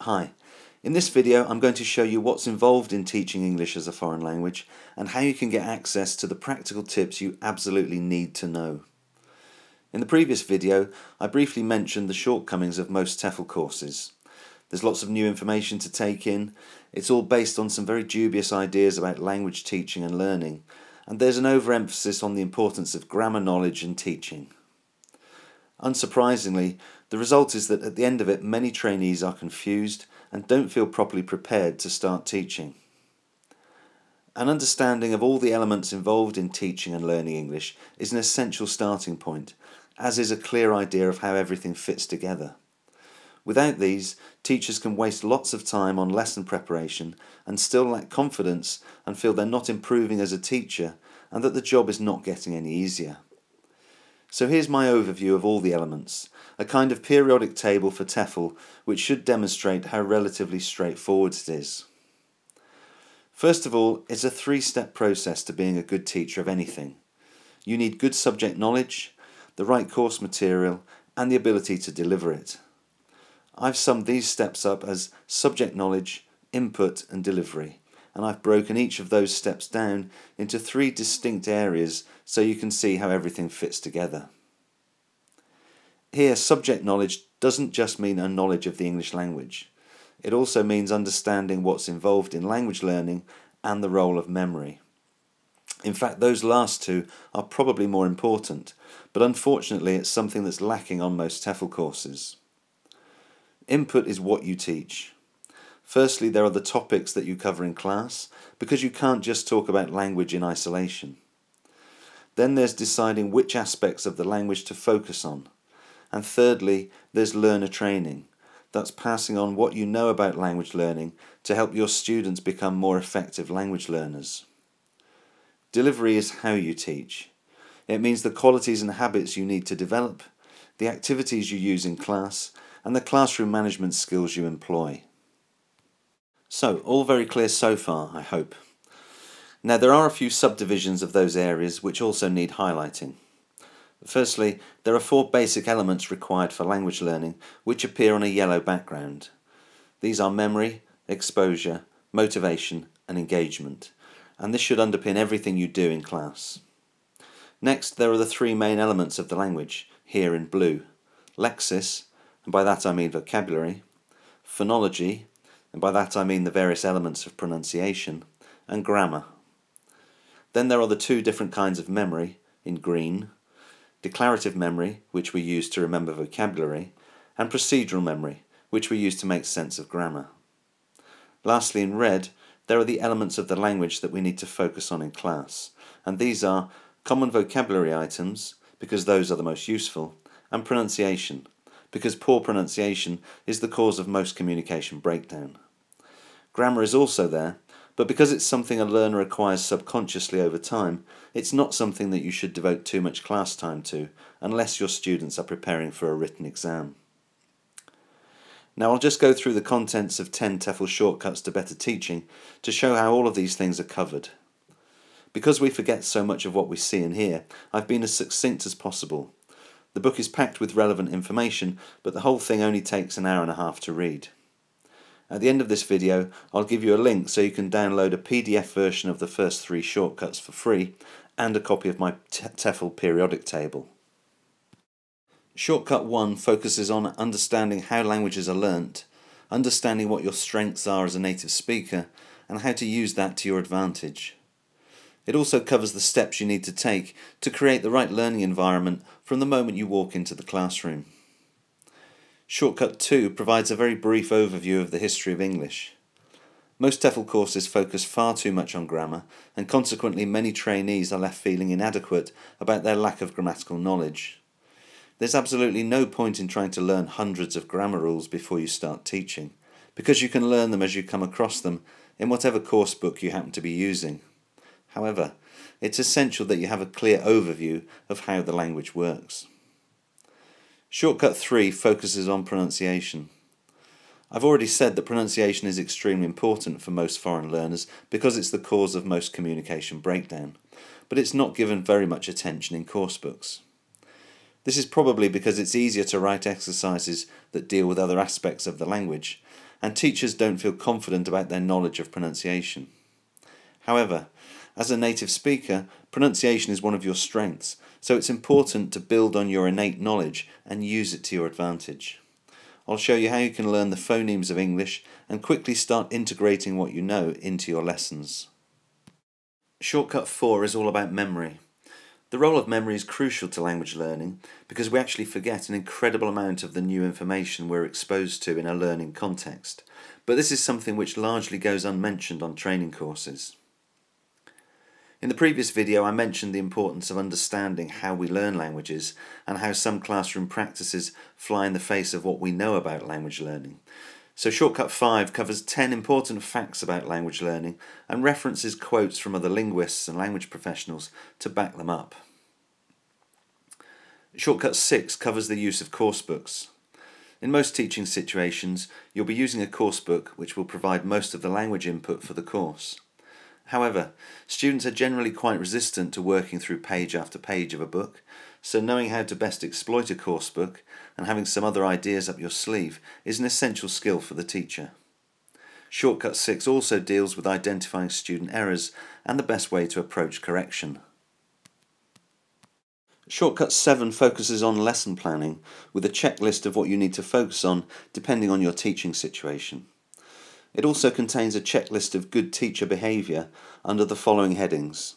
Hi, in this video I'm going to show you what's involved in teaching English as a foreign language and how you can get access to the practical tips you absolutely need to know. In the previous video I briefly mentioned the shortcomings of most TEFL courses. There's lots of new information to take in, it's all based on some very dubious ideas about language teaching and learning, and there's an overemphasis on the importance of grammar knowledge and teaching. Unsurprisingly, the result is that at the end of it many trainees are confused and don't feel properly prepared to start teaching. An understanding of all the elements involved in teaching and learning English is an essential starting point, as is a clear idea of how everything fits together. Without these, teachers can waste lots of time on lesson preparation and still lack confidence and feel they're not improving as a teacher and that the job is not getting any easier. So here's my overview of all the elements, a kind of periodic table for TEFL which should demonstrate how relatively straightforward it is. First of all, it's a three-step process to being a good teacher of anything. You need good subject knowledge, the right course material, and the ability to deliver it. I've summed these steps up as subject knowledge, input and delivery, and I've broken each of those steps down into three distinct areas so you can see how everything fits together. Here, subject knowledge doesn't just mean a knowledge of the English language. It also means understanding what's involved in language learning and the role of memory. In fact, those last two are probably more important, but unfortunately it's something that's lacking on most TEFL courses. Input is what you teach. Firstly, there are the topics that you cover in class, because you can't just talk about language in isolation. Then there's deciding which aspects of the language to focus on. And thirdly, there's learner training. That's passing on what you know about language learning to help your students become more effective language learners. Delivery is how you teach. It means the qualities and habits you need to develop, the activities you use in class, and the classroom management skills you employ. So, all very clear so far, I hope. Now there are a few subdivisions of those areas which also need highlighting. Firstly, there are four basic elements required for language learning which appear on a yellow background. These are memory, exposure, motivation and engagement, and this should underpin everything you do in class. Next, there are the three main elements of the language, here in blue: lexis, and by that I mean vocabulary; phonology, and by that I mean the various elements of pronunciation; and grammar. Then there are the two different kinds of memory, in green: declarative memory, which we use to remember vocabulary, and procedural memory, which we use to make sense of grammar. Lastly, in red, there are the elements of the language that we need to focus on in class, and these are common vocabulary items, because those are the most useful, and pronunciation, because poor pronunciation is the cause of most communication breakdown. Grammar is also there, but because it's something a learner acquires subconsciously over time, it's not something that you should devote too much class time to, unless your students are preparing for a written exam. Now I'll just go through the contents of 10 TEFL shortcuts to better teaching to show how all of these things are covered. Because we forget so much of what we see and hear, I've been as succinct as possible. The book is packed with relevant information, but the whole thing only takes an hour and a half to read. At the end of this video, I'll give you a link so you can download a PDF version of the first three shortcuts for free and a copy of my TEFL periodic table. Shortcut 1 focuses on understanding how languages are learnt, understanding what your strengths are as a native speaker, and how to use that to your advantage. It also covers the steps you need to take to create the right learning environment from the moment you walk into the classroom. Shortcut 2 provides a very brief overview of the history of English. Most TEFL courses focus far too much on grammar, and consequently many trainees are left feeling inadequate about their lack of grammatical knowledge. There's absolutely no point in trying to learn hundreds of grammar rules before you start teaching, because you can learn them as you come across them in whatever course book you happen to be using. However, it's essential that you have a clear overview of how the language works. Shortcut 3 focuses on pronunciation. I've already said that pronunciation is extremely important for most foreign learners because it's the cause of most communication breakdown, but it's not given very much attention in course books. This is probably because it's easier to write exercises that deal with other aspects of the language, and teachers don't feel confident about their knowledge of pronunciation. However, as a native speaker, pronunciation is one of your strengths, so it's important to build on your innate knowledge and use it to your advantage. I'll show you how you can learn the phonemes of English and quickly start integrating what you know into your lessons. Shortcut 4 is all about memory. The role of memory is crucial to language learning because we actually forget an incredible amount of the new information we're exposed to in a learning context, but this is something which largely goes unmentioned on training courses. In the previous video I mentioned the importance of understanding how we learn languages and how some classroom practices fly in the face of what we know about language learning. So Shortcut 5 covers 10 important facts about language learning and references quotes from other linguists and language professionals to back them up. Shortcut 6 covers the use of coursebooks. In most teaching situations, you'll be using a coursebook which will provide most of the language input for the course. However, students are generally quite resistant to working through page after page of a book, so knowing how to best exploit a coursebook and having some other ideas up your sleeve is an essential skill for the teacher. Shortcut 6 also deals with identifying student errors and the best way to approach correction. Shortcut 7 focuses on lesson planning with a checklist of what you need to focus on depending on your teaching situation. It also contains a checklist of good teacher behaviour under the following headings: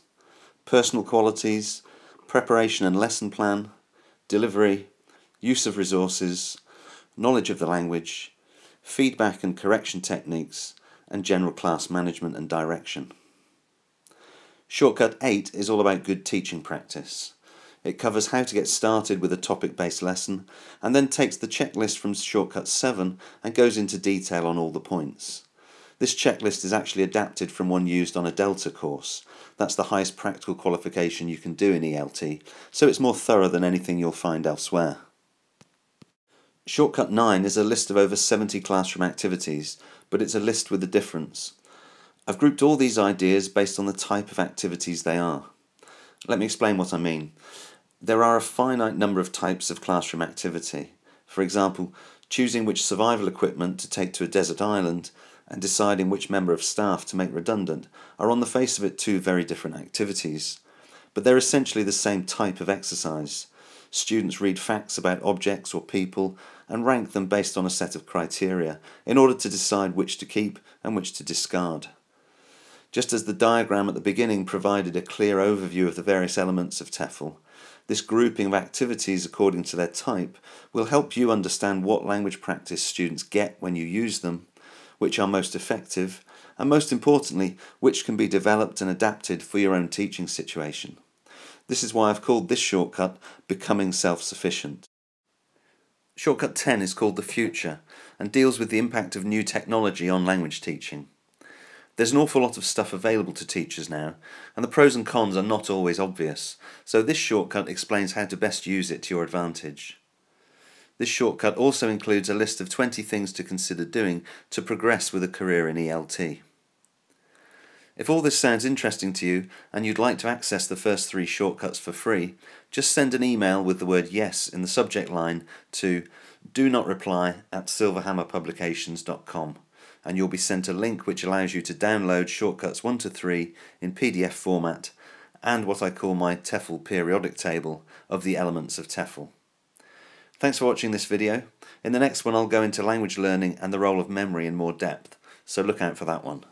personal qualities, preparation and lesson plan, delivery, use of resources, knowledge of the language, feedback and correction techniques, and general class management and direction. Shortcut 8 is all about good teaching practice. It covers how to get started with a topic-based lesson and then takes the checklist from Shortcut 7 and goes into detail on all the points. This checklist is actually adapted from one used on a Delta course. That's the highest practical qualification you can do in ELT, so it's more thorough than anything you'll find elsewhere. Shortcut 9 is a list of over 70 classroom activities, but it's a list with a difference. I've grouped all these ideas based on the type of activities they are. Let me explain what I mean. There are a finite number of types of classroom activity. For example, choosing which survival equipment to take to a desert island and deciding which member of staff to make redundant are on the face of it two very different activities. But they're essentially the same type of exercise. Students read facts about objects or people and rank them based on a set of criteria in order to decide which to keep and which to discard. Just as the diagram at the beginning provided a clear overview of the various elements of TEFL, this grouping of activities according to their type will help you understand what language practice students get when you use them, which are most effective, and most importantly, which can be developed and adapted for your own teaching situation. This is why I've called this shortcut Becoming Self-Sufficient. Shortcut 10 is called The Future and deals with the impact of new technology on language teaching. There's an awful lot of stuff available to teachers now, and the pros and cons are not always obvious, so this shortcut explains how to best use it to your advantage. This shortcut also includes a list of 20 things to consider doing to progress with a career in ELT. If all this sounds interesting to you and you'd like to access the first 3 shortcuts for free, just send an email with the word yes in the subject line to donotReply@silverhammerpublications.com and you'll be sent a link which allows you to download shortcuts 1 to 3 in PDF format and what I call my TEFL periodic table of the elements of TEFL. Thanks for watching this video. In the next one I'll go into language learning and the role of memory in more depth, so look out for that one.